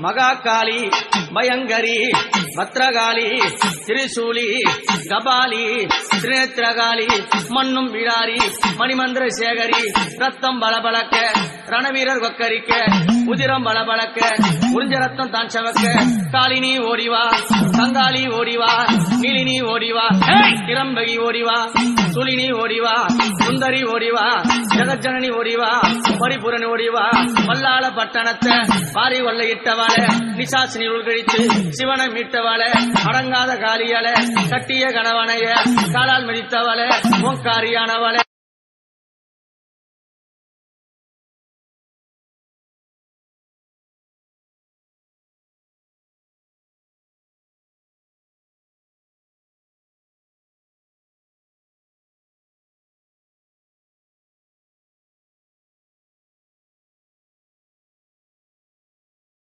மகாகாளி பயங்கரி பத்ரகாளி திரிசூலி கபாலி திரிநேத்திரகாளி மண்ணும் விடாரி மணிமந்திர சேகரி ரத்தம் பலபலக்க ரணவீரர் கொக்கரிக்க உதிரம் பலபலக்க உறிஞ்ச ரத்தம் தான் சவக்க காளினி ஓடிவா கங்காளி ஓடிவா நீலினி ஓடிவா திரம்பகி ஓடிவா சுலினி ஓடிவா சுந்தரி ஓடிவா ஜெகஜனனி ஓடிவா பரிபுரன் ஓடிவா வல்லாள பட்டணத்தை பாரி கொள்ளையிட்டவாள நிசாசினி உள்கழித்து சிவனை மீட்டவாள அடங்காத காலியால கட்டிய கணவனைய காலால் மிதித்தவாள ஓங்காரியானவள